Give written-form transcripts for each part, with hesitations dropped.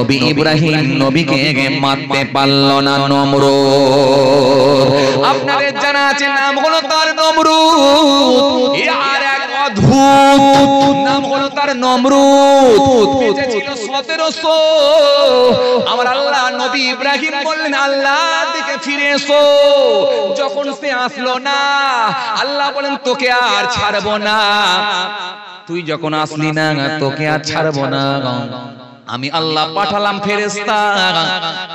নবী ইব্রাহিম নবীকে মারতে পারল না নমরুদ। আপনাদের জানা আছে নাম হলো তার নমরুদ। আর এক অদ্ভুত নাম হলো তার নমরুদ। বেঁচে ছিল 1700। আমার আল্লাহ নবী ইব্রাহিম বললেন আল্লাহর দিকে ফিরে এসো। যখন সে আসলো না, আল্লাহ বলেন তোকে আর ছাড়বো না। তুই যখন আসলি না, তোকে আর ছাড়বো না। আমি আল্লাহ পাঠালাম ফেরেশতা।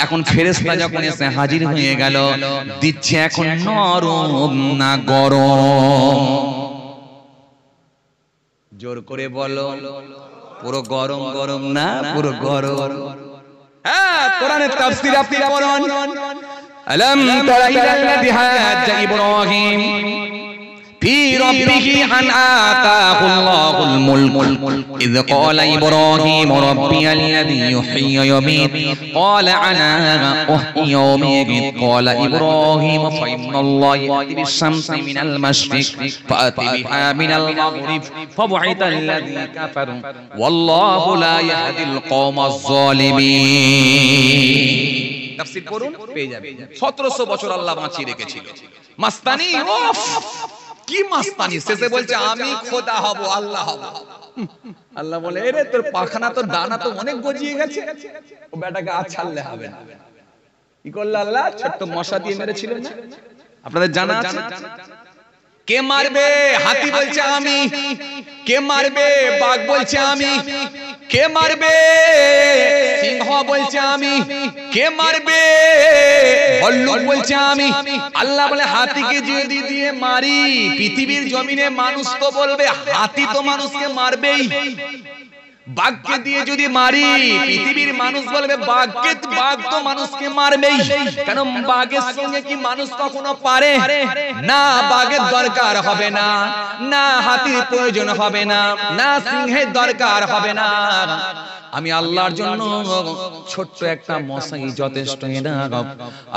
এখন ফেরেশতা যখন এসে হাজির হয়ে গেল, দিচ্ছে এখন নরম না গরম? জোর করে বলো, পুরো গরম গরম না পুরো গরম? হ্যাঁ, কোরআনের তাফসীর আপনি পড়ুন। আলাম তারা ইলাল্লাযী হাজ্জা ইব্রাহিম في ربه أن آتاه الله الملك إذ قال إبراهيم ربي الذي يحيي ويميت قال أنا أحيي وأميت قال إبراهيم فإن الله يأتي بالشمس من المشرق فأت بها من المغرب فبعث الذي كفر والله لا يهدي القوم الظالمين। তাফসীর করুন, পেয়ে যাবেন। 1700 বছর আল্লাহ বাঁচিয়ে রেখেছিল। মাস্তানি, ওফ কি মাস্তানি! শেষে বলছে আমি খোদা হব, আল্লাহ হব। আল্লাহ বলে এরে তোর পাখানা তো ডানা তো অনেক গজিয়ে গেছে, ও বেটাকে আর ছাড়লে হবে না। কি করল আল্লাহ? ছোট্ট মশা দিয়ে মেরেছিল না? আপনাদের জানা আছে? কে মারবে? হাতি বলছে আমি। কে মারবে? বাঘ বলছে আমি। কে মারবে? সিংহ বলছে আমি। কে মারবে? ভাল্লুক বলছে আমি। আল্লাহ বলে হাতিকে যদি দিয়ে মারি, পৃথিবীর জমিনে মানুষ তো বলবে হাতি তো মানুষকে মারবেই। বাঘকে দিয়ে যদি মারি, পৃথিবীর মানুষ বলবে বাঘ তো মানুষকে মারবেই। কারণ বাঘের সঙ্গে কি মানুষ কখনো পারে না? বাঘের দরকার হবে না, না হাতির প্রয়োজন হবে না, না সিংহের দরকার হবে না। আমি আল্লাহর জন্য ছোট্ট একটা মশাই যথেষ্ট।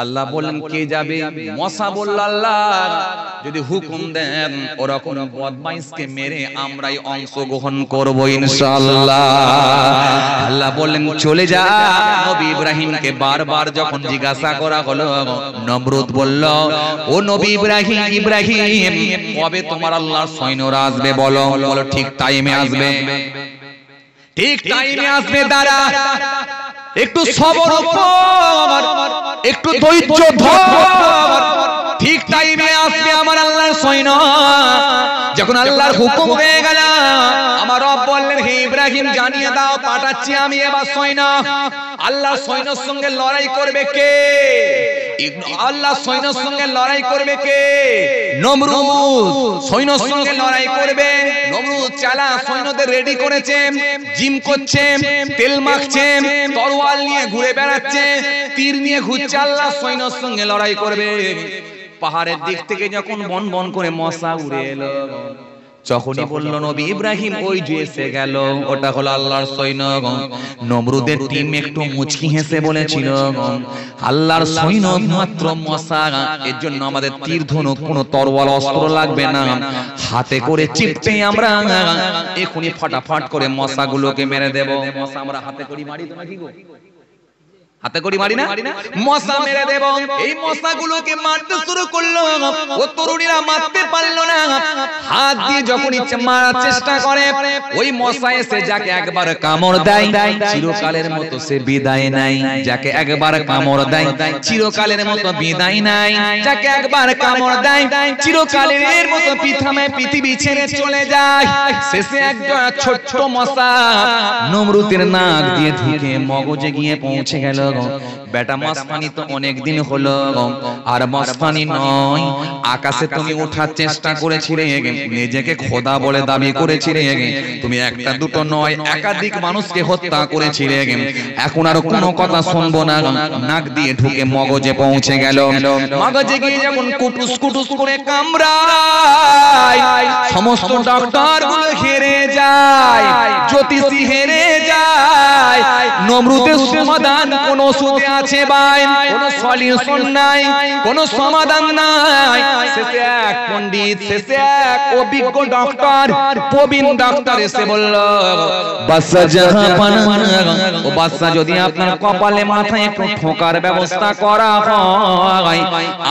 আল্লাহ বলেন কে যাবে? মশা বলল আল্লাহ যদি হুকুম দেন ওরকম বদমাইশকে মেরে আমরাই অংশগ্রহণ করব ইনশাআল্লাহ। আল্লাহ বললেন চলে যা। নবী ইব্রাহিমকে বারবার যখন জিজ্ঞাসা করা হলো, নমরুদ বলল ও নবী ইব্রাহিম কবে তোমার আল্লাহর সৈন্যরা আসবে বলো? বলো ঠিক টাইমে আসবে, ঠিক টাইমে আসবে। দাঁড়া, একটু সবর কর, একটু ধৈর্য ধর, ঠিক টাইমে আসবে আমার আল্লাহর সৈন্য। যখন আল্লাহর হুকুম হয়ে গেল, আমার রব বললেন হে ইব্রাহিম জানিয়ে দাও পাঠাচ্ছি আমি এবার সৈন্য। আল্লাহর সৈন্যের সঙ্গে লড়াই করবে কে? আল্লাহর সৈন্যের সঙ্গে লড়াই করবে কে? নমরুদ সৈন্যের সঙ্গে লড়াই করবে। নমরুদ চালা সৈন্যদের রেডি করেছে, জিম করছে, তেল মাখছে, তরোয়াল নিয়ে ঘুরে বেড়াচ্ছে, তীর নিয়ে ঘুরছে। আল্লাহর সৈন্যের সঙ্গে লড়াই করবে। পাহাড়ের দিক থেকে যখন বন বন করে মশা উড়ে এলো, যখনই বলল নবী ইব্রাহিম ওই যে এসে গেল, ওটা হলো আল্লাহর সৈন্য। নমরুদের টিম একটু মুচকি হেসে বলেছিল আল্লাহর সৈন্য মাত্র মশা, এর জন্য আমাদের তীর ধনুক কোনো তরোয়াল অস্ত্র লাগবে না, হাতে করে চিপতে আমরা এখনি ফটাফট করে মশাগুলোকে মেরে দেব। মশা আমরা হাতে করে মারি তো নাকি গো? হাতে করি মারি না, মশা মেরে দেব। এই মশাগুলোকে মারতে শুরু করলো। ও তরুণীরা মারতে পারলো না। হাত দিয়ে যখন ইচ্ছে মারার চেষ্টা করে, ওই মশা এসে যাকে একবার কামড় দেয় চিরকালের মতো সে বিদায় নাই। যাকে একবার কামড় দেয় চিরকালের মতো বিদায় নাই। যাকে একবার কামড় দেয় চিরকালের মতো পৃথিবী ছেড়ে চলে যায়। শেষে একটা ছোট্ট মশা নমরুদের নাক দিয়ে ঢুকে মগজে গিয়ে পৌঁছে গেল। বেটা মাসপানি তো অনেক দিন হলো, আর মাসপানি নয়, আকাশে তুমি ওঠার চেষ্টা করেছিলে, নিজেকে খোদা বলে দাবি করেছিলে, তুমি একটা দুটো নয় একাধিক মানুষকে হত্যা করেছিলে। এখন আর কোনো কথা শুনবো না। নাক দিয়ে ঢুকে মগজে পৌঁছে গেল। মগজে গিয়ে যখন কুটুস কুটুস করে কামড়ায়, সমস্ত ডাক্তার গুলো হেরে যায়, জ্যোতিষী হেরে যায়, নমরুদের সমাধান কোন ওষুধে আছে ভাই, কোন সলিউশন নাই, কোন সমাধান নাই। শেষে এক পণ্ডিত, শেষে এক অভিজ্ঞ ডক্টর, প্রবীণ ডক্টর এসে বলল, বাদশা জাহাপানা, ও বাদশা, যদি আপনার কপালে মাথায় একটু ঠোকার ব্যবস্থা করা হয়,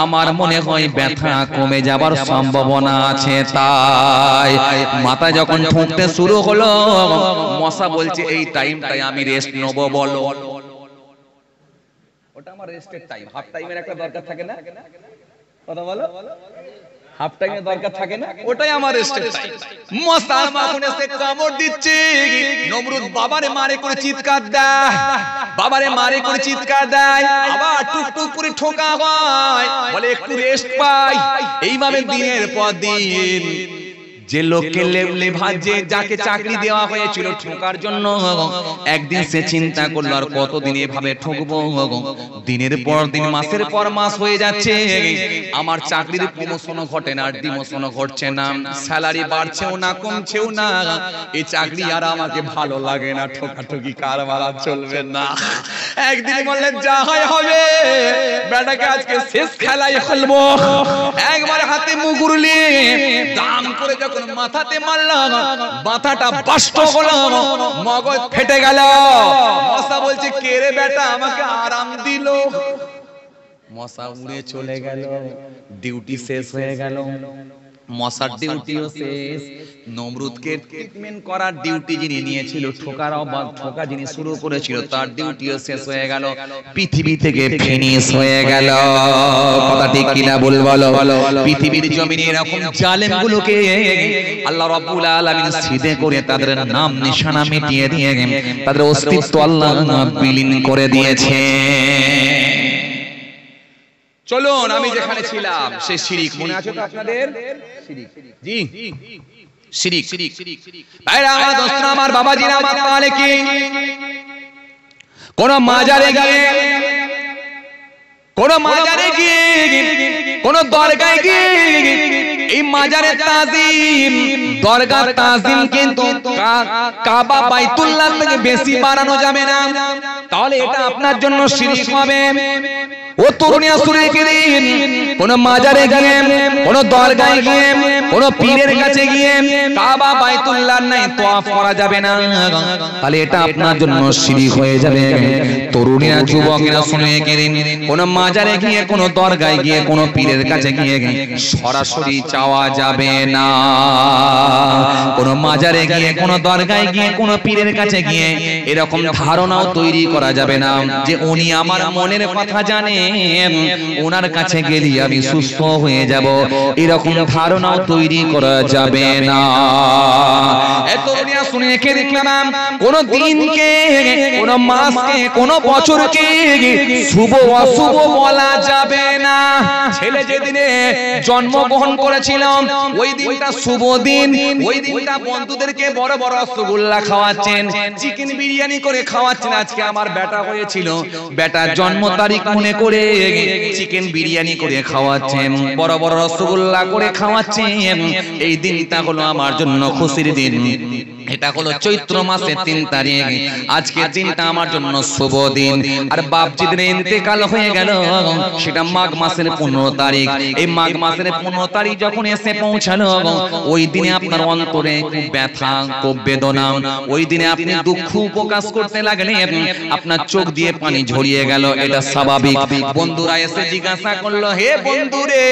আমার মনে হয় ব্যথা কমে যাবার সম্ভাবনা আছে। তাই মাথা যখন ঠুকতে শুরু হলো, মশা বলছে এই টাইমটাই আমি রেস্ট নেব। বলো, ওটা আমার রেস্টের টাইম। হাফ টাইমের একটা দরকার থাকে না? কথা বলো, হাফ টাইমের দরকার থাকে না? ওটাই আমার রেস্টের টাইম। মশা মাখন এসে কামড় দিচ্ছে। নমরুদ বাবারে মারে করে চিৎকার দেয়, বাবারে মারে করে চিৎকার দেয়, আবার টুকটুক করে ঠোকা হয়, বলে একটু রেস্ট পাই। এইভাবে দিনের পর দিন যে লোককে লেবলে ভাজে, যাকে চাকরি দেওয়া হয়েছিল ঠোকার জন্য, একদিন সে চিন্তা করলো আর কতদিন এভাবে ঠকবো। দিনের পর দিন, মাসের পর মাস হয়ে যাচ্ছে, আমার চাকরির প্রমোশনও ঘটে না, আর ডিমোশনও ঘটছে না, স্যালারি বাড়ছেও না, কমছেও না। এই চাকরি আর আমাকে ভালো লাগে না, ঠকাঠকি কারবার আর চলবে না। একদিন বললেন যা হয় হবে, বেটাকে আজকে শেষ খেলাই খেলবো। একবার হাতে মুগুরলি দাম করে যখন মাথাতে মারলাম, মাথাটা বাস্ট হলো, মগজ ফেটে গেল। মশা বলছে কে রে বেটা আমাকে আরাম দিল। মশা উড়ে চলে গেল, ডিউটি শেষ হয়ে গেল। মশার ডিউটিও শেষ, নমরুদকে ট্রিটমেন্ট করার ডিউটি যিনি নিয়েছিল, ঠোকা যিনি শুরু করেছিল, তার ডিউটিও শেষ হয়ে গেল, পৃথিবী থেকে ফিনিশ হয়ে গেল। কথা ঠিক কিনা বলো? পৃথিবীর জমিনে এরকম জালেমগুলোকে আল্লাহ রাব্বুল আলামিন সিধে করে তাদের নাম নিশানা মিটিয়ে দিয়ে তাদের অস্তিত্ব আল্লাহ বিলীন করে দিয়েছে। চলুন, আমি যেখানে ছিলাম সে শিরিক মনে আছে তো আপনাদের? জি, শিরিক। ভাইরা আমার, দোস্তরা আমার, বাবাজিরা আমার, তাহলে কি কোন মাজারে গিয়ে, কোন দরগায় গিয়ে এই মাজারে তাজিম, দরগার তাজিম কিন্তু কাবা বাইতুল্লাহ থেকে বেশি বাড়ানো যাবে না, তাহলে এটা আপনার জন্য শিরক হবে। ও তরুণিয়া শুনে গেলেন, কোন মাজারে গিয়ে, কোন দরগায় গিয়ে, কোন পীরের কাছে গিয়ে কাবা বাইতুল্লাহ নাই তওয়াফ করা যাবে না, তাহলে এটা আপনার জন্য শিরক হয়ে যাবে। তরুণিয়া যুবকেরা শুনে গেলেন, কোন মাজারে গিয়ে, কোন দরগায় গিয়ে, কোন পীরের কাছে গিয়ে সরাসরি চাওয়া যাবে না। কোন মাজারে গিয়ে, কোন দরগায় গিয়ে, কোন পীরের কাছে গিয়ে এরকম ধারণাও তৈরি করা যাবে না যে উনি আমার মনের কথা জানে, ওনার কাছে গেলে আমি সুস্থ হয়ে যাব, এরকম ধারণাও তৈরি করা যাবে না। এত দুনিয়া শুনে রেখে দেখলাম, কোন দিনকে, কোন মাসকে, কোন বছরকে শুভ অশুভ বলা যাবে না। ছেলে যেদিনে জন্মগ্রহণ করেছিল ওই দিনটা শুভ দিন, ওই দিনটা বন্ধুদেরকে বড় বড় রসগোল্লা খাওয়াচ্ছেন, চিকেন বিরিয়ানি করে খাওয়াচ্ছেন। আজকে আমার বেটা হয়েছিল, বেটার জন্ম তারিখ মনে করে চিকেন বিরিয়ানি করে খাওয়াচ্ছেন, বড় বড় রসগোল্লা করে খাওয়াচ্ছেন। এই দিনটা হলো আমার জন্য খুশির দিন। এটা হলো চৈত্র মাসের 3 তারিখ, আজকের দিনটা আমার জন্য শুভ দিন। আর বাপজিদের ইন্তেকাল হয়ে গেল সেটা মাঘ মাসের 15 তারিখ। এই মাঘ মাসের 15 তারিখ যখন এসে পৌঁছালো, ওই দিনে আপনার অন্তরে খুব ব্যথা, খুব বেদনা, ওই দিনে আপনি দুঃখ প্রকাশ করতে লাগলেন, আপনার চোখ দিয়ে পানি ঝরিয়ে গেল। এটা স্বাভাবিক। বন্ধুরা এসে জিজ্ঞাসা করলো, হে বন্ধুরে,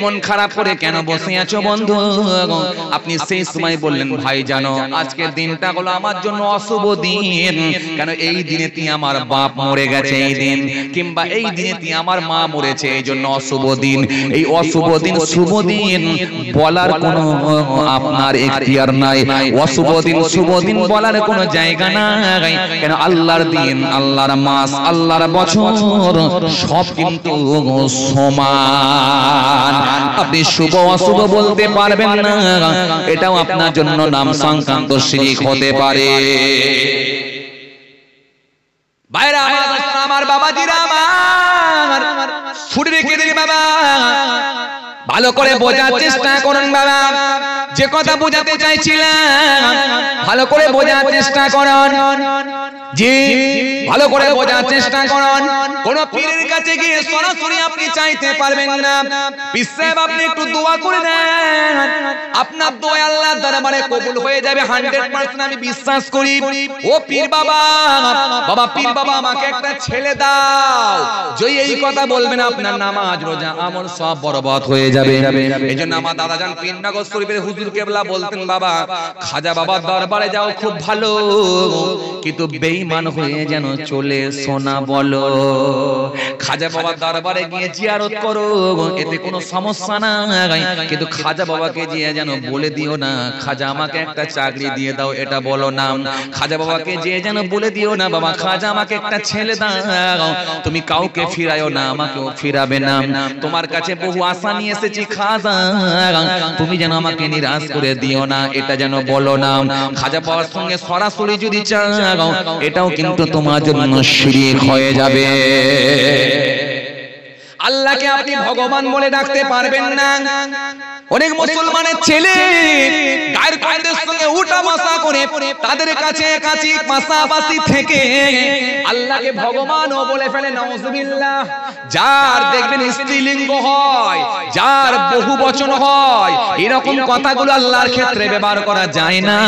মন খারাপ করে কেন বসে আছো বন্ধু? আপনি সেই সময় বললেন, ভাই জানো আজকের দিনটা হলো আমার জন্য অশুভ দিন। কেন? এই দিনে আমার বাপ মরে গেছে এই দিন, কিংবা এই দিনে আমার মা মরেছে, এই জন্য অশুভ দিন। এই অশুভ দিন শুভ দিন বলার কোনো আপনার এখতিয়ার নাই। অশুভ দিন শুভ দিন বলার কোনো জায়গা নাই। কেন? আল্লাহর দিন, আল্লাহর মাস, আল্লাহর বছর সব কিন্তু সমান। আপনি শুভ অশুভ বলতে পারবেন না, এটাও আপনার জন্য নাম সংক্রান্ত শিরক হতে পারে। ভাইরা আমার, বাবাজিরা আমার, ছুটি রেখে দিন বাবা, ভালো করে বোঝার চেষ্টা করুন বাবা। যে কথা বোঝাতে চাইছিলাম ভালো করে বোঝার চেষ্টা করুন। জি, ভালো করে বোঝার চেষ্টা করুন। কোন পীরের কাছে গিয়ে সরাসরি আপনি চাইতে পারবেন না। পীর সাহেব আপনি একটু দোয়া করে দেন, আপনার দোয়া আল্লাহর দরবারে কবুল হয়ে যাবে 100% আমি বিশ্বাস করি। ও পীর বাবা, বাবা পীর বাবা আমাকে একটা ছেলে দাও, যেই এই কথা বলবেন আপনার নামাজ রোজা আমল সব বরবাদ হয়ে যাবে। এইজন্য আমার দাদাজান পীরনগর শরীফের হুজুর কেবলা বলতেন, বাবা খাজা বাবার দরবারে যাও খুব ভালো, কিন্তু বেঈমান হয়ে যেন চলে সোনা বলো। খাজা বাবার দরবারে গিয়ে জিয়ারত করো, এতে কোনো সমস্যা নাই, কিন্তু খাজা বাবাকে গিয়ে যেন বলে দিও না খাজা আমাকে একটা চাকরি দিয়ে দাও, এটা বলো না। খাজা বাবাকে গিয়ে যেন বলে দিও না বাবা খাজা আমাকে একটা ছেলে দাও। তুমি কাউকে ফিরায়ও না, আমাকেও ফিরাবে না। তোমার কাছে বহু আশা নিয়ে এসেছি খাজা, তুমি যেন আমাকে নিরাশ করে দিও না, এটা যেন বলো না। খাজা বাবার সঙ্গে সরাসরি যদি চাও এটাও কিন্তু তোমার জন্য শিরক হয়ে যাবে। আল্লাহকে আপনি ভগবান বলে ডাকতে পারবেন না। অনেক মুসলমানের ছেলে গায়ের কয়েকদের সঙ্গে উঠা বসা করে তাদের কাছে কাছে পাশাপাশি থেকে আল্লাহকে ভগবানও বলে ফেলে, নাউজুবিল্লাহ। যার দেখবেন স্ত্রীলিঙ্গ হয়, যার বহু বচন হয়, এরকম কথাগুলো আল্লাহর ক্ষেত্রে ব্যবহার করা যায় না।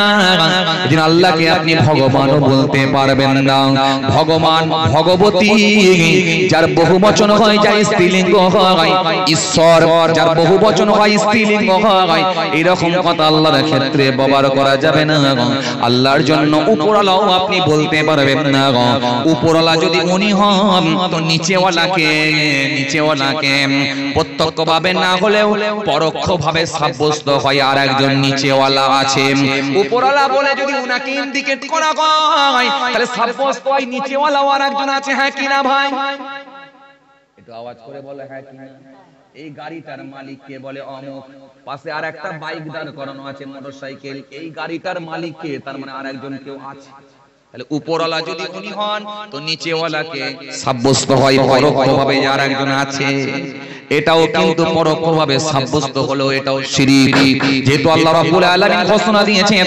এদিন আল্লাহকে আপনি ভগবানও বলতে পারবেন না। ভগবান ভগবতী যার বহু বচন হয়, যার স্ত্রীলিঙ্গ হয়, ঈশ্বর যার বহু বচন হয়, স্ত্রীলিঙ্গ হয়, এরকম কথা আল্লাহর ক্ষেত্রে ব্যবহার করা যাবে না। আল্লাহর জন্য উপরওয়ালাও আপনি বলতে পারবেন না। উপরওয়ালা যদি উনি হন তো নিচেওয়ালাকে প্রত্যক্ষভাবে না হলেও পরোক্ষভাবে সাব্যস্ত হয় আর একজন নিচেওয়ালা আছে। উপরওয়ালা বলে যদি উনাকে ইন্ডিকেট করা হয় তাহলে সাব্যস্ত হয় নিচেওয়ালাও আর একজন আছে। হ্যাঁ কিনা ভাই? একটু আওয়াজ করে বলে হ্যাঁ কিনা। এই গাড়িটার মালিক কে? বলে অমুক। পাশে আর একটা বাইক দাঁড় করানো আছে, মোটরসাইকেল। এই গাড়িটার মালিক কে? তার মানে আর একজন কেউ আছে। তাহলে উপরওয়ালা যদি উনি হন তো নিচেওয়ালাকে সাব্যস্ত হয় পরোক্ষভাবে আর একজন আছে। এটাও কিন্তু পরোক্ষভাবে সাব্যস্ত হলো, এটাও শিরক। যেহেতু আল্লাহ রাব্বুল আলামিন ঘোষণা দিয়েছেন,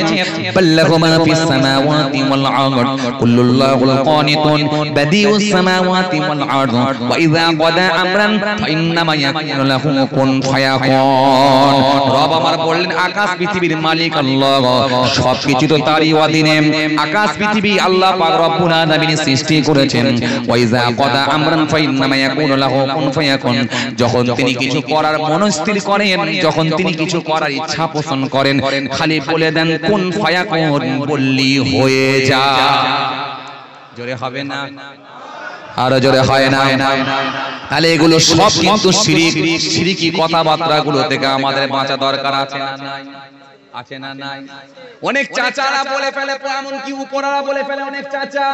বাল্লাহু মা ফিস সামাওয়াতি ওয়াল আরদ কুল্লুল্লাহুল কানিতুন বাদিউস সামাওয়াতি ওয়াল আরদ ওয়া ইযা ক্বাদা আমরান ফাইন্নামা ইয়াকুলু লাহু কুন ফায়াকুন। রব আমার বললেন আকাশ পৃথিবীর মালিক আল্লাহ, সবকিছু তো তারই অধীনে। আকাশ পৃথিবী আল্লাহ পাক রব্বুল আলামিন সৃষ্টি করেছেন। ওয়া ইযা ক্বাদা আমরান ফাইন্নামা ইয়াকুলু লাহু কুন ফায়াকুন। যখন তিনি কিছু করার মনস্থির করেন, যখন তিনি কিছু করার ইচ্ছা পোষণ করেন, খালি বলে দেন কুন ফায়াকুন, বললি হয়ে যা। জোরে হবে না? আরো জোরে হয় না? তাহলে এগুলো সব কিন্তু শিরক। শিরকি কথাবার্তা গুলো থেকে আমাদের বাঁচা দরকার আছে না নাই? আছে না নাই? অনেক চাচারা বলে ফেলে, এমনকি উপরারা বলে ফেলে, অনেক চাচা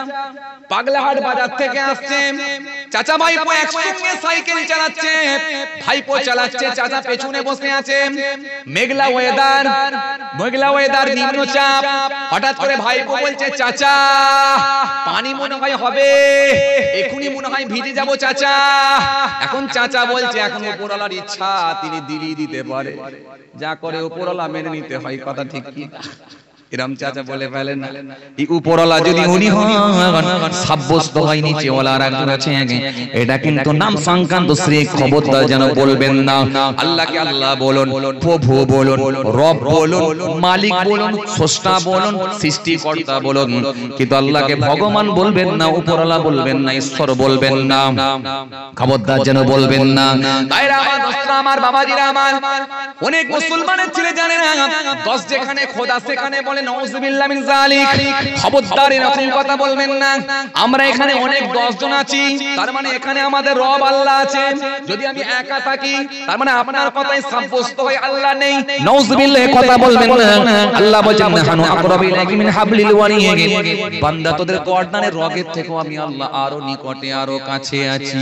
পাগলাহাট বাজার থেকে আসছে, চাচা ভাইপো একসঙ্গে সাইকেল চালাচ্ছে, ভাইপো চালাচ্ছে, চাচা পেছনে বসে আছে। মেঘলা ওয়েদার নিম্নচাপ। হঠাৎ করে ভাইপো বলছে, চাচা পানি মনে হয় হবে, এখনই মনে হয় ভিজে যাব চাচা। এখন চাচা বলছে এখন উপরওয়ালার ইচ্ছা, তিনি দিলেই দিতে পারে, যা করে উপরওয়ালা মেনে নিতে হয়। কথা ঠিক কি? এরম চাচা বলে ফেলেন না। এই উপরওয়ালা যদি উনি হন সাব্যস্ত হয় নিচেওয়ালা আর একজন আছে, এটা কিন্তু নাম সংক্রান্ত শিরক। খবরদার যেন বলবেন না। আল্লাহকে আল্লাহ বলুন, প্রভু বলুন, রব বলুন, মালিক বলুন, স্রষ্টা বলুন, সৃষ্টিকর্তা বলুন, কিন্তু আল্লাহকে ভগবান বলবেন না, উপরওয়ালা বলবেন না, ঈশ্বর বলবেন না। খবরদার যেন বলবেন না। ভাইরা আমার, দোস্তরা আমার, বাবাজিরা আমার, অনেক মুসলমানের ছেলে জানে না 10 যেখানে খোদা সেখানে বলে নাউজুবিল্লাহ মিন যালিক। খবরদার এরকম কথা বলবেন না। আমরা এখানে অনেক 10 জন আছি, তার মানে এখানে আমাদের রব আল্লাহ আছে। যদি আমি একা থাকি তার মানে আপনার কথাই সাব্যস্ত হয় আল্লাহ নেই। নাউজুবিল্লাহ কথা বলবেন না। আল্লাহ বলেন নাহানু আকরাবু ইলাইহি মিন হাবলিল ওয়ারিয়িন। বান্দা তোদের গর্দানের রগের থেকেও আমি আল্লাহ আরো নিকটে, আরো কাছে আছি।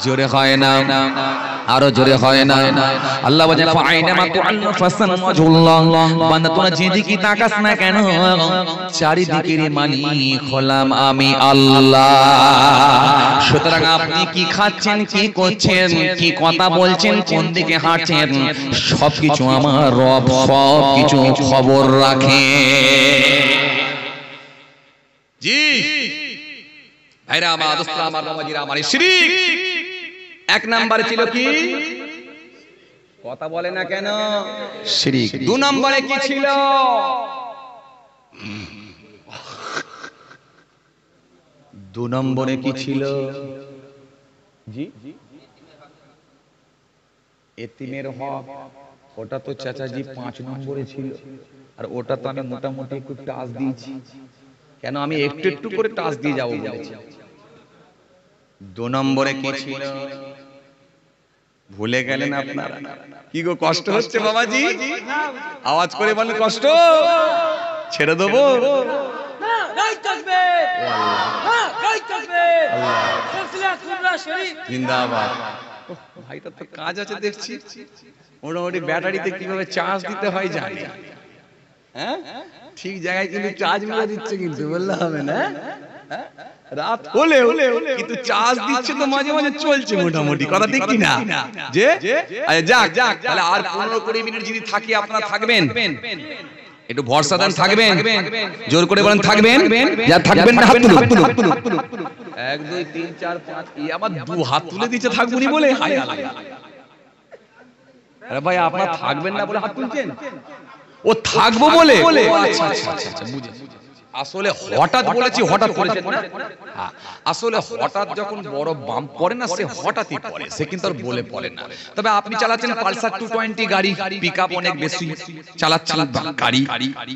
জোরে হয় না? আরো জোরে হয় না আল্লাহ বলেন ফাইনামা তুআল্লু ফাসানওয়াজুল্লাহ বান্দা তোরা যেদিকে তাকাস না কেন চারিদিকের মালিক হলাম আমি আল্লাহ সুতরাং আপনি কি খাচ্ছেন কি করছেন কি কথা বলছেন কোন দিকে হাঁটছেন সবকিছু আমার রব সবকিছু খবর রাখে জি ভাইরা আমার দোস্তরা আমার বাবাজিরা আমার শিরক এক নম্বরে ছিল কি কথা বলে না কেন শিরক দুই নম্বরে কি ছিল দুই নম্বরে কি ছিল জি এতিমের হক ওটা তো চাচাজি 5 নম্বরে ছিল আর ওটা তো আমি মোটামুটি একটু টাচ দিয়েছি কেন আমি একটু একটু করে টাচ দিয়ে যাব বলেছি দুই নম্বরে কি ছিল ভুলে গেলেন আপনারা কি গো কষ্ট হচ্ছে বাবাজি আওয়াজ করে বলেন কষ্ট ছেড়ে দেবো না গায় তাকবীর না গায় তাকবীর সিলসিলা কুবরা শরীফ জিন্দাবাদ ভাইটা তো কাজ আছে দেখছি মোটামুটি ব্যাটারিতে কিভাবে চার্জ দিতে হয় জানি হ্যাঁ ঠিক জায়গায় কিন্তু চার্জ মেরে দিচ্ছে কিন্তু বললে হবে না রাত হলে কিন্তু চার্জ দিচ্ছে তো মাঝে মাঝে চলছে মোটামুটি কথা ঠিক কি না যে যাক তাহলে আর 15-20 মিনিট যদি থাকি আপনারা থাকবেন একটু ভরসা দেন থাকবেন জোর করে বলেন থাকবেন যা থাকবেন না হাত তুলুন 1 2 3 4 5 এই আবার দু হাত তুলে দিতে থাকবুনি বলে হায় আল্লাহ আরে ভাই আপনারা থাকবেন না বলে হাত তুলছেন ও থাকবো বলে আচ্ছা আচ্ছা আচ্ছা বুঝেছি আসলে হঠাৎ বলেছি হঠাৎ করেছেন না আসলে হঠাৎ যখন বড় বাম্প পড়ে না সে হঠাৎই পড়ে সে কিন্তু আর বলে পড়ে না তবে আপনি চালাচ্ছেন পালসার 220 গাড়ি পিকআপ অনেক বেশি চালাচ্ছেন গাড়ি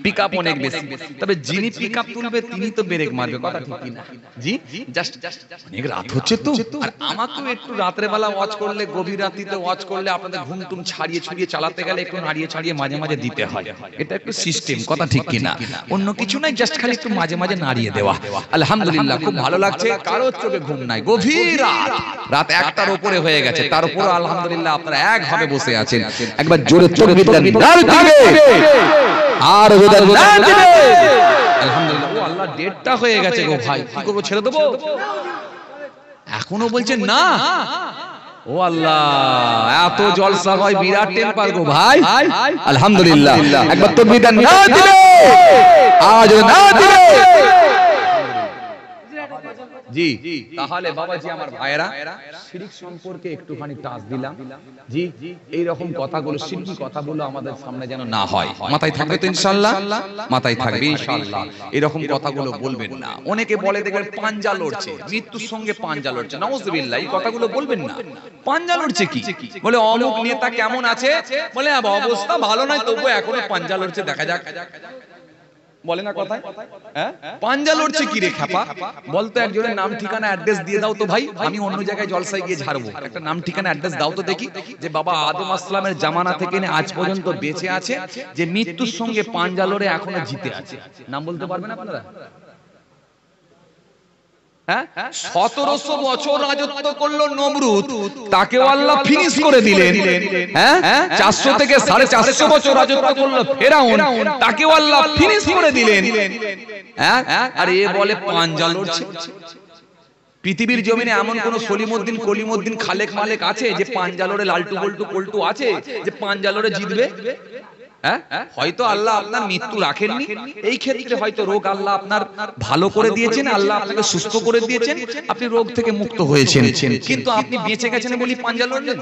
পিকআপ অনেক বেশি তবে যিনি পিকআপ তুলবে তিনি তো ব্রেক মারবে কথা ঠিক কি না জি জাস্ট অনেক রাত হচ্ছে তো আর আমাকেও একটু রাতের বেলা ওয়াচ করলে গভীর রাতে ওয়াচ করলে আপনাদের ঘুম টুম ছাড়িয়ে ছড়িয়ে চালাতে গেলে একটু নাড়িয়ে ছাড়িয়ে মাঝে মাঝে দিতে হয় এটা একটা সিস্টেম কথা ঠিক কি না অন্য কিছু নাই জাস্ট একটু মাঝে মাঝে নাড়িয়ে দেওয়া আলহামদুলিল্লাহ খুব ভালো লাগছে কারো চোখে ঘুম নাই গভীর রাত 1টার উপরে হয়ে গেছে তার উপর আলহামদুলিল্লাহ আপনারা একভাবে বসে আছেন একবার জোরে তাকবীর দেন আর ওদের না দিবে আলহামদুলিল্লাহ ও আল্লাহ ডেটটা হয়ে গেছে গো ভাই কি করব ছেড়ে দেব এখনো বলছেন না ও আল্লাহ এত জলসা হয় বিরাট টেম্পার গো ভাই আলহামদুলিল্লাহ একবার তাকবীর দেন না দিবে আজ না দিবে জি তাহলে বাবাজি আমার ভাইরা শিরক সম্পর্কে একটুখানি টাচ দিলাম জি এই রকম কথাগুলো শিরকি কথাগুলো আমাদের সামনে যেন না হয় মাথায় থাকবে তো ইনশাআল্লাহ মাথায় থাকবে ইনশাআল্লাহ এই রকম কথাগুলো বলবেন না অনেকে বলে দেখবেন পাঞ্জা লড়ছে মৃত্যুর সঙ্গে পাঞ্জা লড়ছে নাউজুবিল্লাহ এই কথাগুলো বলবেন না পাঞ্জা লড়ছে কি বলে অমুক নেতা কেমন আছে বলে অবস্থা ভালো নয় তবু এখনো পাঞ্জা লড়ছে দেখা যাক বলে না কথায় হ্যাঁ পাঞ্জা লড়ছে কি রে খাপা বলতো একজনের নাম ঠিকানা অ্যাড্রেস দিয়ে দাও তো ভাই আমি অন্য জায়গায় জলসায় গিয়ে ঝাড়বো একটা নাম ঠিকানা অ্যাড্রেস দাও তো দেখি যে বাবা আদম আসলামের জামানা থেকে আজ পর্যন্ত বেঁচে আছে যে মৃত্যুর সঙ্গে পাঞ্জা লড়ে এখনো জিতে আছে নাম বলতে পারবেন আপনারা 1700 বছর রাজত্ব করলো নমরুদ তাকেও আল্লাহ ফিনিশ করে দিলেন 400 থেকে 450 বছর রাজত্ব করলো ফেরাউন তাকেও আল্লাহ ফিনিশ করে দিলেন আর এ বলে পাঞ্জা লড়ছে পৃথিবীর জমিনে এমন কোন সলিমউদ্দিন কলিমউদ্দিন খালেক মালেক আছে যে পাঞ্জা লড়ে লালটু বল্টু পল্টু আছে যে পাঞ্জা লড়ে জিতবে হয়তো আল্লাহ আপনার মৃত্যু রাখেননি এই ক্ষেত্রে হয়তো রোগ আল্লাহ আপনার ভালো করে দিয়েছেন আল্লাহ আপনাকে সুস্থ করে দিয়েছেন আপনি রোগ থেকে মুক্ত হয়েছেন কিন্তু আপনি বেঁচে গেছেন বলি পাঞ্জা লড়লেন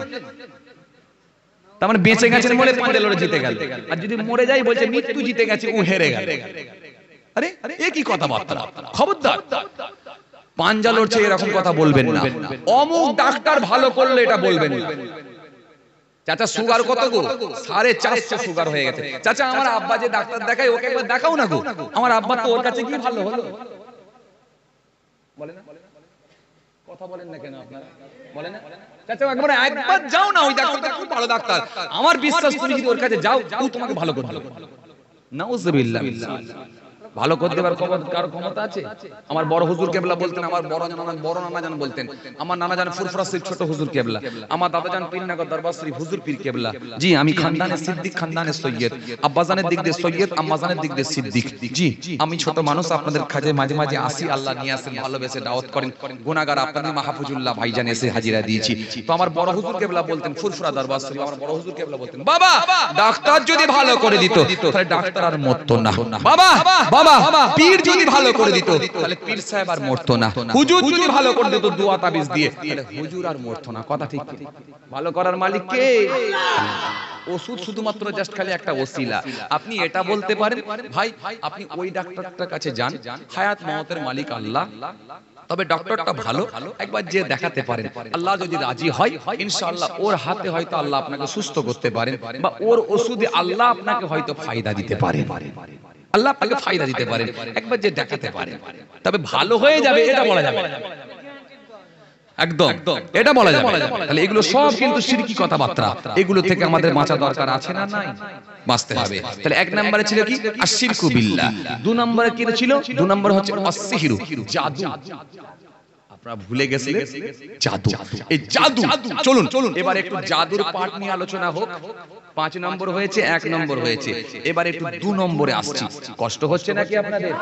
তার মানে বেঁচে গেছেন বলে পাঞ্জা লড়ে জিতে গেল আর যদি মরে যাই বলছে মৃত্যু জিতে গেছে ও হেরে গেল আরে এ কি কথাবার্তা খবরদার পাঞ্জা লড়ছে এরকম কথা বলবেন না অমুক ডাক্তার ভালো করলে এটা বলবেন না চাচা সুগার কত গো 450 সুগার হয়ে গেছে চাচা আমার আব্বা যে ডাক্তার দেখায় ওকে একবার দেখাও না গো আমার আব্বা তো ওর কাছে গিয়ে ভালো হলো বলে না কথা বলেন না কেন আপনারা বলে না চাচা একবার যাও না ওই ডাক্তারটা খুব ভালো ডাক্তার আমার বিশ্বাস তুমি যদি ওর কাছে যাও ও তোমাকে ভালো করবে নাউজুবিল্লাহ ভালো করে দেবার কারো ক্ষমতা আছে? আমার বড় হুজুর কেবলা বলতেন, আমার বড় নানা জান বলতেন, আমার নানা জান ফুরফুরা শরীফ ছোট হুজুর কেবলা, আমার দাদা জান পীরনগর দরবার শরীফ হুজুর পীর কেবলা। জি আমি খানদানে সিদ্দিক, খানদানে সৈয়দ, আব্বাজানের দিক দিয়ে সৈয়দ, আম্মাজানের দিক দিয়ে সিদ্দিক। জি আমি ছোট মানুষ, আপনাদের কাজে মাঝে মাঝে আসি, আল্লাহ নিয়ে আসেন, ভালোবেসে দাওয়াত করেন, গুনাহগার আপনাদের মাহফুজুল্লাহ ভাইজান এসে হাজিরা দিয়েছি। তো আমার বড় হুজুর কেবলা বলতেন ফুরফুরা দরবার শরীফ, আমার বড় হুজুর কেবলা বলতেন, বাবা ডাক্তার যদি ভালো করে দিত তাহলে ডাক্তার আর মরতো না, বাবা বাবা পীর যদি ভালো করে দিত তাহলে পীর সাহেব আর মরতো না, হুজুর যদি ভালো করে দিত দোয়া তাবিজ দিয়ে তাহলে হুজুর আর মরতো না। কথা ঠিক? ভালো করার মালিক কে? ওষুধ শুধুমাত্র জাস্ট খালি একটা ওসিলা। আপনি এটা বলতে পারেন ভাই আপনি ওই ডাক্তারটার কাছে যান, হায়াত মওতের মালিক আল্লাহ, তবে ডক্টরটা ভালো, একবার যে দেখাতে পারেন, আল্লাহ যদি রাজি হয় ইনশাআল্লাহ ওর হাতে হয়তো আল্লাহ আপনাকে সুস্থ করতে পারেন, বা ওর ওষুধে আল্লাহ আপনাকে হয়তো ফায়দা দিতে পারে, আল্লাহ আপনাকে ফায়দা দিতে পারেন, একবার যে দেখাতে পারেন, তবে ভালো হয়ে যাবে এটা বলা যাবে একদম, এটা বলা যাবে। তাহলে এগুলো সব কিন্তু শিরকি কথাবার্তা, এগুলো থেকে আমাদের বাঁচা দরকার আছে না? নাই, বাঁচতে হবে। তাহলে এক নম্বরে ছিল কি আশিরকু বিল্লাহ, দুই নম্বরে কি ছিল? দুই নম্বর হচ্ছে আসসিহরু, জাদু। আপনারা ভুলে গেছিলেন জাদু, এই জাদু। চলুন এবার একটু জাদুর পাঠ নিয়ে আলোচনা হোক। 5 নম্বর হয়েছে, 1 নম্বর হয়েছে, এবার একটু 2 নম্বরে আসছি। কষ্ট হচ্ছে নাকি আপনাদের?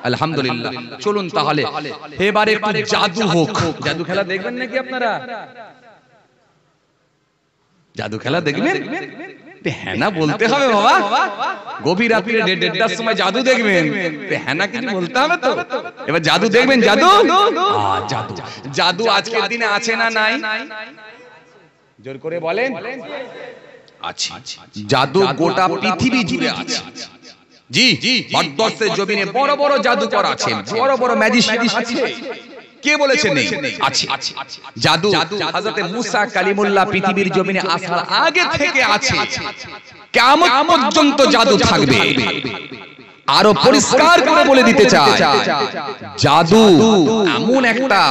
আলহামদুলিল্লাহ। চলুন তাহলে এবারে একটু জাদু হোক। জাদু খেলা দেখবেন নাকি আপনারা? জাদু খেলা দেখবেন? হ্যাঁ না বলতে হবে বাবা। গভীর রাতে 1:30টার সময় জাদু দেখবেন, হ্যাঁ না কিছু বলতে হবে তো। এবার জাদু দেখবেন, জাদু জাদু জাদু আজকের দিনে আছে না নাই? জোর করে বলেন। আছে। জাদু গোটা পৃথিবী জুড়ে আছে। জি ভারতবর্ষের জমিনে বড় বড় জাদুকর আছে, বড় বড় ম্যাজিশিয়ান আছে। কে বলেছে নেই? আছে। জাদু হযরত মুসা কালিমুল্লাহ পৃথিবীর জমিনে আসার আগে থেকে আছে, কিয়ামত পর্যন্ত জাদু থাকবে। আরো পরিষ্কার করে বলে দিতে চাই, জাদু এমন একটা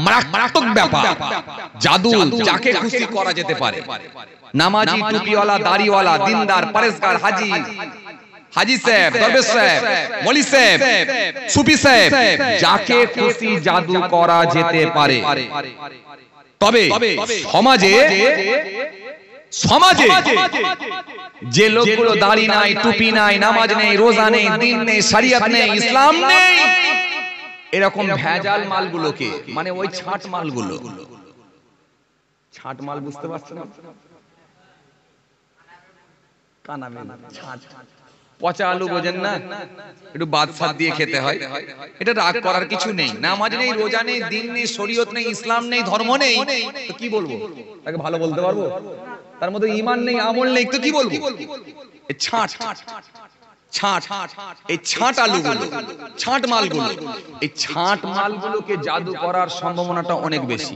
মারাত্মক ব্যাপার, জাদু যাকে খুশি করা যেতে পারে। নামাজি, টুপিওয়ালা, দাড়িওয়ালা, দিনদার, পরেশগার, হাজি সাহেব, দরবেশ সাহেব, মলি সাহেব, সুফি সাহেব, যাকে খুশি জাদু করা যেতে পারে। তবে সমাজে যে লোকগুলো দাড়ি নাই, টুপি নাই, নামাজ নেই, রোজা নেই, দিন নেই, শরিয়ত নেই, ইসলাম নেই, এরকম ভেজাল মালগুলোকে, মানে ওই ছাট মালগুলো, ছাট মাল বুঝতে পারছেন? কানামে ছাট, পচা আলু বোঝেন না, একটু বাদশাহ দিয়ে খেতে হয়। এটা রাগ করার কিছু নেই। নামাজ নেই, রোজা নেই, দিন নেই, শরীয়ত নেই, ইসলাম নেই, ধর্ম নেই, তো কি বলবো? তাকে ভালো বলতে পারবো? তার মধ্যে ঈমান নেই, আমল নেই, তো কি বলবো? এই ছাট এই ছাট আলুগুলো, ছাট মালগুলো, এই ছাট মালগুলোকে জাদু করার সম্ভাবনাটা অনেক বেশি।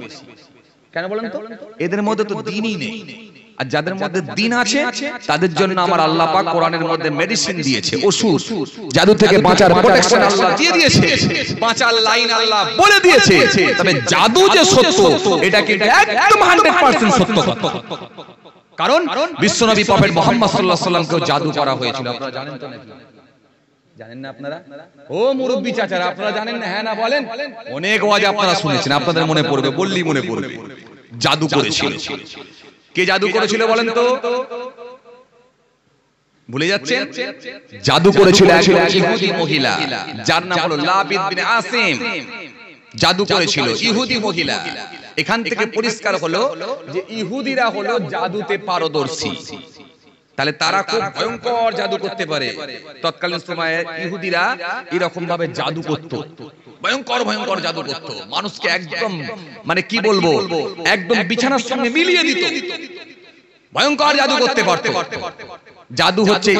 কেন বলেন তো? এদের মধ্যে তো দ্বীনই নেই। আর যাদের মধ্যে দ্বীন আছে তাদের জন্য আমার আল্লাহ পাক কোরআনের মধ্যে মেডিসিন দিয়েছে, ওষুধ, জাদু থেকে বাঁচার প্রোটেকশন আল্লাহ দিয়ে দিয়েছে, বাঁচার লাইন আল্লাহ বলে দিয়েছে। তবে জাদু যে সত্য, এটা কিন্তু একদম 100% সত্য কথা। কারণ বিশ্বনবী প্রফেট মুহাম্মদ সাল্লাল্লাহু আলাইহি ওয়াসাল্লামকেও জাদু করা হয়েছিল। আপনারা জানেন তো নাকি? জানেন না আপনারা? ও মুরব্বি চাচারা, আপনারা জানেন না? হ্যাঁ না বলেন। অনেক ওয়াজ আপনারা শুনেছেন, আপনাদের মনে পড়বে, বললেই মনে পড়বে। জাদু করেছিল। কে জাদু করেছিল বলেন তো? ভুলে যাচ্ছেন? জাদু করেছিল এক ইহুদি মহিলা, যার নাম হলো লাবিদ বিন আসিম। জাদু করেছিল ইহুদি মহিলা। এখান থেকে পরিষ্কার হলো যে ইহুদিরা হলো জাদুতে পারদর্শী। তাহলে তারা খুব ভয়ঙ্কর জাদু করতে পারে। তৎকালীন সময়ে ইহুদিরা এরকম ভাবে জাদু করত, ভয়ঙ্কর ভয়ঙ্কর জাদু করত, মানুষকে একদম মানে কি বলবো, একদম বিছানার সঙ্গে মিলিয়ে দিত। ভয়ঙ্কর জাদু করতে পারত। জাদু হচ্ছে,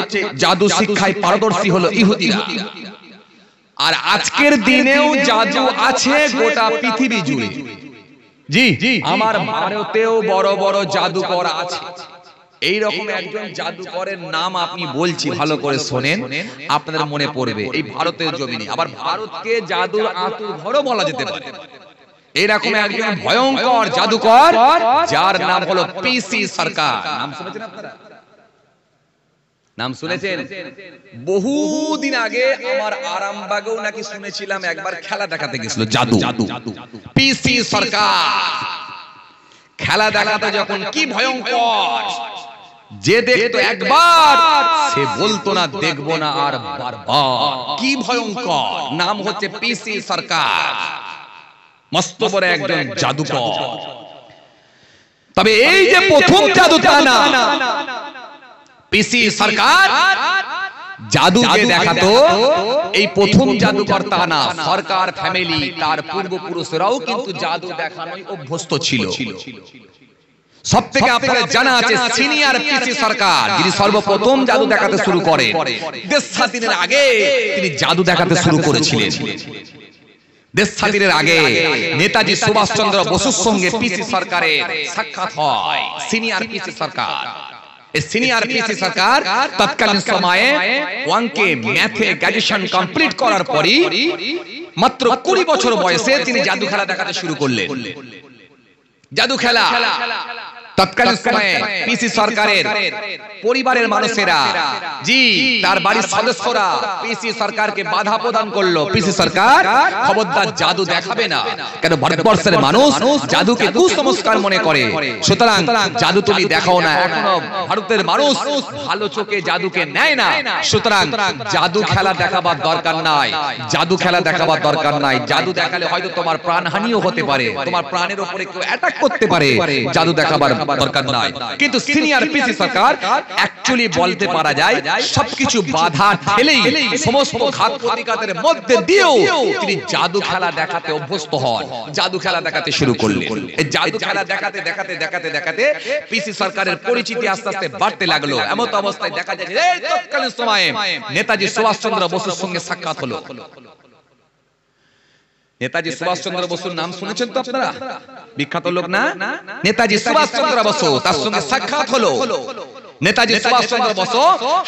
জাদু শিক্ষায় পারদর্শী হলো ইহুদিরা। আর আজকের দিনেও জাদু আছে গোটা পৃথিবী জুড়ে। জি আমার ভারতেও বড় বড় জাদুকর আছে। এইরকম একজন জাদুকরের নাম আপনি বলছি, ভালো করে শোনেন, আপনাদের মনে পড়বে। এই ভারতের জমিনে, আবার ভারতকে জাদুর আতুর ঘরও বলা যেতে পারে। এরকম একজন ভয়ঙ্কর জাদুকর যার নাম হলো পিসি সরকার। নাম শুনেছেন আপনারা? নাম শুনেছেন? বহুদিন আগে আমার আরামবাগেও নাকি শুনেছিলাম একবার খেলা দেখাতে গেছিল জাদু, পিসি সরকার খেলা দেখাতে যখন কি ভয়ঙ্কর, যে দেখতো একবার সে বলতো না দেখবো না আর বারবার। কি ভয়ঙ্কর! নাম হচ্ছে পিসি সরকার, মস্ত বড় একজন জাদুকর। তবে এই যে প্রথম জাদু তা না, পিসি সরকার জাদু যে দেখাতো এই প্রথম জাদুকর তা না। সরকার ফ্যামিলি তার পূর্বপুরুষরাও কিন্তু জাদু দেখানোয় অভ্যস্ত ছিল। সবথেকে আপনাদের জানা আছে সিনিয়র পিসি সরকার, যিনি সর্বপ্রথম জাদু দেখাতে শুরু করেন। দেশ স্বাধীনের আগে তিনি জাদু দেখাতে শুরু করেছিলেন। দেশ স্বাধীনের আগে নেতাজি সুভাষচন্দ্র বসুর সঙ্গে পিসি সরকারের সাক্ষাৎ হয়। সিনিয়র পিসি সরকার, এই সিনিয়র পিসি সরকার তৎকালীন সময়ে অঙ্কে ম্যাথে গ্র্যাজুয়েশন কমপ্লিট করার পরই মাত্র 20 বছর বয়সে তিনি জাদু খেলা দেখাতে শুরু করলেন। জাদু খেলা তৎকালীন সময়ে পিসি সরকারের পরিবারের মানুষেরা, জি তার বাড়ির সদস্যরা পিসি সরকারকে বাধা প্রদান করলো। পিসি সরকার খবরদার জাদু দেখাবে না, কেন ভারতবর্ষের মানুষ জাদুকে কুসংস্কার মনে করে, সুতরাং জাদু তুমি দেখাও না। এখনো ভারতের মানুষ ভালো চোখে জাদুকে নেয় না, সুতরাং জাদু খেলা দেখাবার দরকার নাই, জাদু খেলা দেখাবার দরকার নাই। জাদু দেখালে হয়তো তোমার প্রাণহানিও হতে পারে, তোমার প্রাণের উপরে কেউ অ্যাটাক করতে পারে, জাদু দেখাবার দরকার নাই। কিন্তু সিনিয়র পিসি সরকার অ্যাকচুয়ালি বলতে পারা যায় সবকিছু বাধা ঠেলেই, সমস্ত ঘাত প্রতিঘাতের মধ্যে দিয়েও তিনি জাদু খেলা দেখাতে অভ্যস্ত হন, জাদু খেলা দেখাতে শুরু করলেন। এই জাদু খেলা দেখাতে দেখাতে দেখাতে দেখাতে পিসি সরকারের পরিচিতি আস্তে আস্তে বাড়তে লাগলো। এমন অবস্থায় দেখা যায় যে তৎকালীন সময়ে নেতাজি সুভাষচন্দ্র বসুর সঙ্গে সাক্ষাৎ হলো। নেতাজি সুভাষচন্দ্র বসুর নাম শুনেছেন তো আপনারা? বিখ্যাত লোক না নেতাজি সুভাষচন্দ্র বসু, তার সঙ্গে সাক্ষাৎ হলো। নেতাজি সুভাষচন্দ্র বসু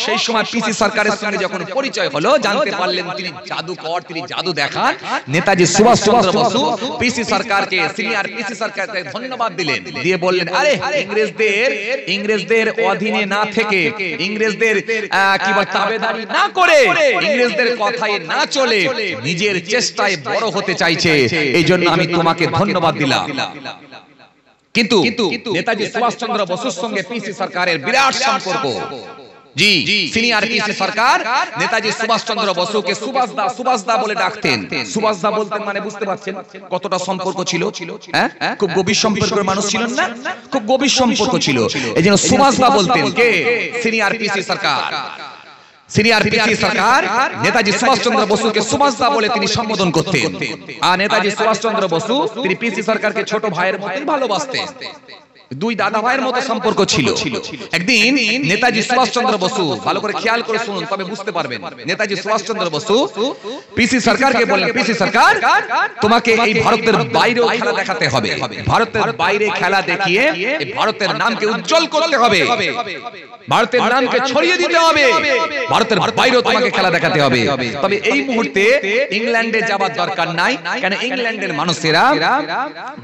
সেই সময় পিসি সরকারের সঙ্গে যখন পরিচয় হলো, জানতে পারলেন তিনি জাদুকর, তিনি জাদু দেখান। নেতাজি সুভাষচন্দ্র বসু পিসি সরকারকে, সিনিয়র পিসি সরকারকে ধন্যবাদ দিলেন, দিয়ে বললেন আরে ইংরেজদের অধীনে না থেকে, ইংরেজদের কি বল তাবেদারি না করে, ইংরেজদের কথায় না চলে নিজের চেষ্টায় বড় হতে চাইছে, এই জন্য আমি তোমাকে ধন্যবাদ দিলাম। কিন্তু নেতাজি সুভাষচন্দ্র বসুর সঙ্গে পিসি সরকারের বিরাট সম্পর্ক। জি সিনিয়র পিসি সরকার নেতাজি সুভাষচন্দ্র বসুকে সুভাষদা বলে ডাকতেন। সুভাষদা বলতেন মানে বুঝতে পারছেন কতটা সম্পর্ক ছিল। হ্যাঁ, খুব গভীর সম্পর্কের মানুষ ছিলেন না, খুব গভীর সম্পর্ক ছিল। এই জন্য সুভাষদা বলতেন কে? সিনিয়র পিসি সরকার। সিনিয়র পিসি সরকার নেতাজি সুভাষচন্দ্র বসুকে সুভাষদা বলে তিনি সম্বোধন করতেন। আর নেতাজি সুভাষচন্দ্র বসু তিনি পিসি সরকারকে ছোট ভাইয়ের মতোই ভালোবাসতেন, দুই দাদা ভাইয়ের মতো সম্পর্ক ছিল। একদিন নেতাজি সুভাষচন্দ্র বসু, ভালো করে খেয়াল করে শুনুন তবে বুঝতে পারবেন, নেতাজি সুভাষচন্দ্র বসু পিসি সরকারকে বললেন, পিসি সরকার তোমাকে এই ভারতের বাইরেও খেলা দেখাতে হবে, ভারতের বাইরে খেলা দেখিয়ে এই ভারতের নামকে উজ্জ্বল করতে হবে, ভারতের নামকে ছড়িয়ে দিতে হবে, ভারতের বাইরেও তোমাকে খেলা দেখাতে হবে। তবে এই মুহূর্তে ইংল্যান্ডে যাবার দরকার নাই, কারণ ইংল্যান্ডের মানুষেরা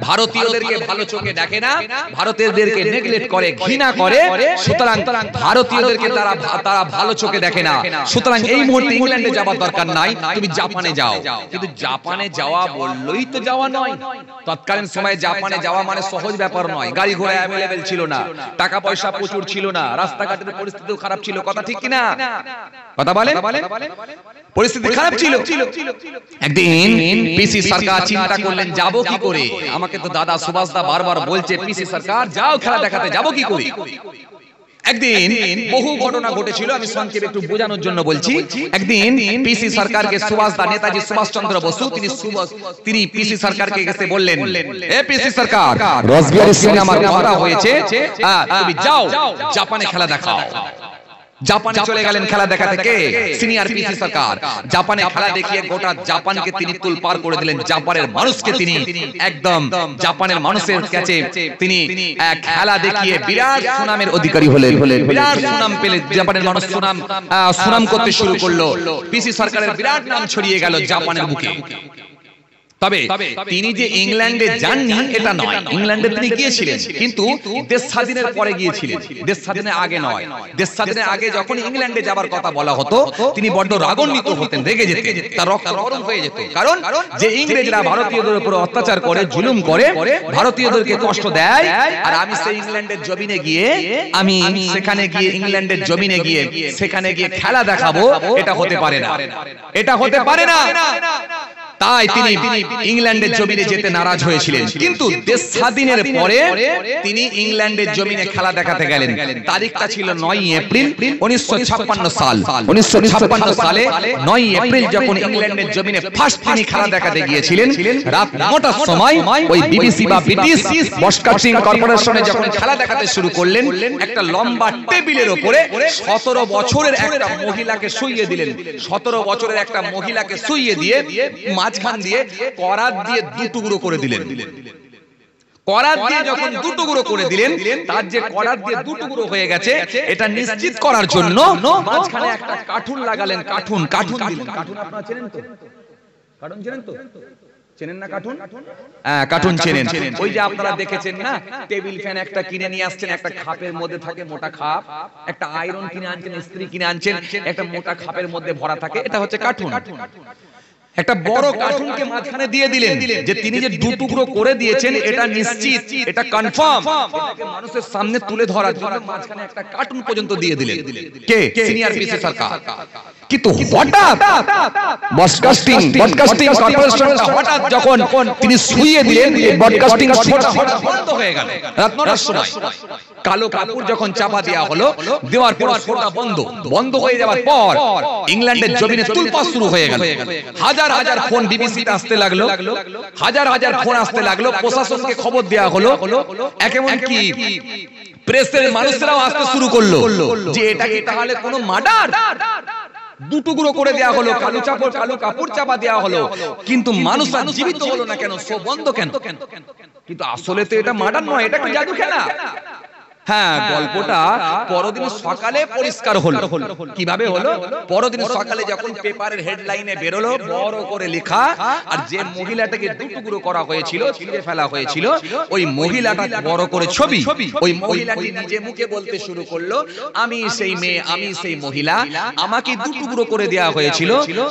ভারতীয়দেরকে ভালো চোখে দেখে না, ভারতীয়দেরকে নেগলেক্ট করে, ঘৃণা করে, সুতরাং ভারতীয়দেরকে তারা ভালো চোখে দেখে না। সুতরাং এই মুহূর্তে ইংল্যান্ডে যাবার দরকার নাই, তুমি জাপানে যাও। কিন্তু জাপানে যাওয়া বললেই তো যাওয়া নয়। তৎকালীন সময়ে জাপানে যাওয়া মানে সহজ ব্যাপার নয়। গাড়ি ঘোড়া অ্যাভেলেবেল ছিল না, টাকা পয়সা প্রচুর ছিল না, রাস্তাঘাটের পরিস্থিতিও খারাপ ছিল। কথা ঠিক কিনা? কথা বলেন, পরিস্থিতি খারাপ ছিল। একদিন পিসি সরকার চিন্তা করলেন যাব কি করে, আমাকে তো দাদা সুভাষদা বারবার বলছে পিসি সরকার যাও খেলা দেখাতে, যাব কি করে। একদিন বহু ঘটনা ঘটেছিল, আমি সংক্ষেপে একটু বোঝানোর জন্য বলছি। একদিন পিসি সরকারকে সুভাষদা, নেতাজি সুভাষচন্দ্র বসু তিনি পিসি সরকারকে এসে বললেন, এ পিসি সরকার, রসবিহারীর সঙ্গে আমার কথা হয়েছে, তুমি যাও জাপানে খেলা দেখাও। জাপানে চলে গেলেন খেলা দেখাতে কে? সিনিয়র পিসি সরকার। জাপানে খেলা দেখিয়ে গোটা জাপানকে তিনি তুলপার করে দিলেন। জাপানের মানুষকে তিনি একদম জাপানের মানুষের কাছে তিনি খেলা দেখিয়ে বিরাট সুনামের অধিকারী হলেন, বিরাট সুনাম পেলেন। জাপানের মানুষ সুনাম করতে শুরু করলো। পিসি সরকারের বিরাট নাম ছড়িয়ে গেল জাপানের বুকে। তবে তিনি যে ইংল্যান্ডে যাননি এটা নয়, ইংল্যান্ডে তিনি গিয়েছিলেন, কিন্তু দেশ স্বাধীনের পরে গিয়েছিলেন, দেশ স্বাধীনের আগে নয়। দেশ স্বাধীনের আগে যখন ইংল্যান্ডে যাবার কথা বলা হতো তিনি বড্ড রাগান্বিত হতেন, রেগে যেতেন, তার রক্ত গরম হয়ে যেত। কারণ যে ইংরেজরা ভারতীয়দের উপর অত্যাচার করে, জুলুম করে, ভারতীয়দেরকে কষ্ট দেয়, আর আমি সেই ইংল্যান্ডের জমিনে গিয়ে, আমি সেখানে গিয়ে ইংল্যান্ডের জমিনে গিয়ে সেখানে গিয়ে খেলা দেখাবো, এটা হতে পারে না, এটা হতে পারে না। তাই তিনি ইংল্যান্ডের জমিনে যেতে নারাজ হয়েছিলেন। কিন্তু দেশ স্বাধীনের পরে তিনি ইংল্যান্ডের জমিনে খেলা দেখাতে গেলেন। তারিখটা ছিল 9 এপ্রিল 1956 সাল। 1956 সালে 9 এপ্রিল যখন ইংল্যান্ডের জমিনে ফার্স্ট তিনি খেলা দেখাতে গিয়েছিলেন, রাত 9টার সময় ওই বিবিসি বা ব্রিটিশ ব্রডকাস্টিং কর্পোরেশনে যখন খেলা দেখাতে শুরু করলেন, একটা লম্বা টেবিলের উপরে 17 বছরের একটা মহিলাকে শুইয়ে দিলেন। 17 বছরের একটা মহিলাকে শুইয়ে দিয়ে মাঝখান দিয়ে করাত দিয়ে দুটুকরো করে দিলেন। করাত দিয়ে যখন দুটুকরো করে দিলেন, তার যে করাত দিয়ে দুটুকরো হয়ে গেছে এটা নিশ্চিত করার জন্য মাঝখানে একটা কার্টুন লাগালেন। কার্টুন দিলেন। কার্টুন আপনারা চেনেন তো? কার্টুন চেনেন তো? চেনেন না কার্টুন? হ্যাঁ, কার্টুন চেনেন। ওই যে আপনারা দেখেছেন না, টেবিল ফ্যান একটা কিনে নিয়ে আসছেন, একটা খাপের মধ্যে থাকে, মোটা খাপ, একটা আয়রন কিনে আনছেন, ইস্ত্রি কিনে আনছেন, একটা মোটা খাপের মধ্যে ভরা থাকে, এটা হচ্ছে কার্টুন। একটা বড় কার্টুনকে মাঝখানে দিয়ে দিলেন, যে তিনি যে দুটুকরো করে দিয়েছেন এটা নিশ্চিত, এটা কনফার্ম, এটাকে মানুষের সামনে তুলে ধরার জন্য মাঝখানে একটা কার্টুন পর্যন্ত দিয়ে দিলেন। কে? সিনিয়র পিসি সরকার। কিন্তু হঠাৎ ব্রডকাস্টিং কর্পোরেশনটা হঠাৎ যখন তিনি শুইয়ে দিলেন, এই ব্রডকাস্টিং হঠাৎ বন্ধ হয়ে গেল রাত 9টার সময়। কালো কাপড় যখন চাপা দেওয়া হলো, দেওয়ার পর ফোনটা বন্ধ হয়ে যাওয়ার পর ইংল্যান্ডের জমিনে তুলপাস শুরু হয়ে গেল। হাজার হাজার ফোন বিবিসিতে আসতে লাগলো, হাজার হাজার ফোন আসতে লাগলো, প্রশাসনকে খবর দেওয়া হলো, এমনকি প্রেসের মানুষরাও আসতে শুরু করলো যে এটা কি তাহলে কোনো মার্ডার? দুটুকরো করে দেওয়া হলো, কালো কাপড় চাপা দেওয়া হলো, কিন্তু মানুষ জীবিত হলো না কেন? শো বন্ধ কেন? কিন্তু আসলে তো এটা মার্ডার নয়, এটা কি জাদু খেলা? হ্যাঁ, গল্পটা পরদিন সকালে পরিষ্কার হলো। কিভাবে হলো? পরদিন সকালে যখন পেপারের হেডলাইনে বেরোলো, বড় করে লেখা, আর যে মহিলাটাকে দুটুকরো করা হয়েছিল, ছিঁড়ে ফেলা হয়েছিল, ওই মহিলাটা বড় করে ছবি। ওই মহিলাটি নিজে মুখে বলতে শুরু করলো, আমি সেই মেয়ে, আমি সেই মহিলা, আমাকে দুটুকরো করে দেওয়া হয়েছিল,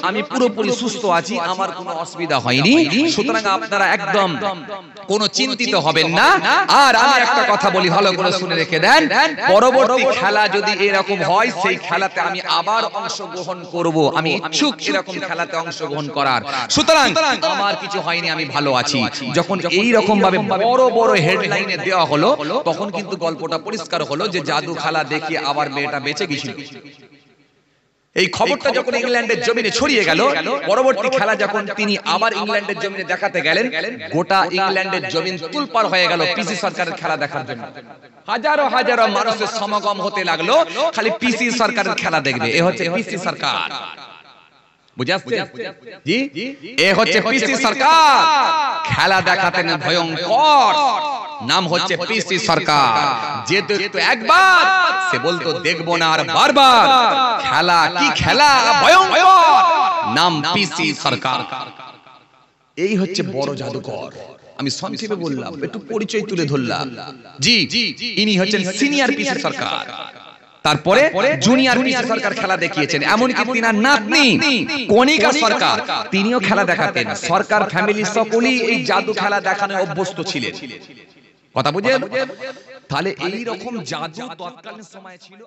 আমি পুরোপুরি সুস্থ আছি, আমার কোনো অসুবিধা হয়নি, সুতরাং আপনারা একদম কোনো চিন্তিত হবেন না। আর আমি একটা কথা বলি, ভালো করে শুনে রেখে দেন, পরবর্তী খেলা যদি এরকম হয়, সেই খেলাতে আমি আবার অংশগ্রহণ করব, আমি ইচ্ছুক এরকম খেলাতে অংশগ্রহণ করার, সুতরাং আমার কিছু হয়নি, আমি ভালো আছি। যখন এই রকম ভাবে বড় বড় হেডলাইনে দেওয়া হলো, তখন কিন্তু গল্পটা পরিষ্কার হলো যে জাদু খেলা দেখিয়ে আবার মেয়েটা বেঁচে গেছিল। এই খবরটা যখন ইংল্যান্ডের জমিনে ছড়িয়ে গেল, পরবর্তী খেলা যখন তিনি আবার ইংল্যান্ডের জমিনে দেখাতে গেলেন, গোটা ইংল্যান্ডের জমিন তুলপার হয়ে গেল পিসি সরকারের খেলা দেখার জন্য। হাজারো হাজারো মানুষের সমাগম হতে লাগলো, খালি পিসি সরকারের খেলা দেখবে। এ হচ্ছে পিসি সরকার, বুঝে আসছে? জি, এ হচ্ছে পিসি সরকার। খেলা দেখাতেন ভয়ঙ্কর, নাম হচ্ছে পিসি সরকার। যে দেখতো একবার, সে বলতো দেখবো না আর বারবার। খেলা কি খেলা, ভয়ঙ্কর, নাম পিসি সরকার। এই হচ্ছে বড় জাদুকর। আমি সংক্ষেপে বললাম, একটু পরিচয় তুলে ধরলাম। জি, ইনি হচ্ছেন সিনিয়র পিসি সরকার। তারপরে জুনিয়র পিসি সরকার খেলা দেখিয়েছেন। এমনকি তিনার নাতনি কণিকা সরকার, তিনিও খেলা দেখাতেন। সরকার ফ্যামিলি সকলেই এই জাদু খেলা দেখানোয় অভ্যস্ত ছিলেন। কথা বুঝেন? তাহলে এই রকম জাদু তৎকালীন সময় ছিল।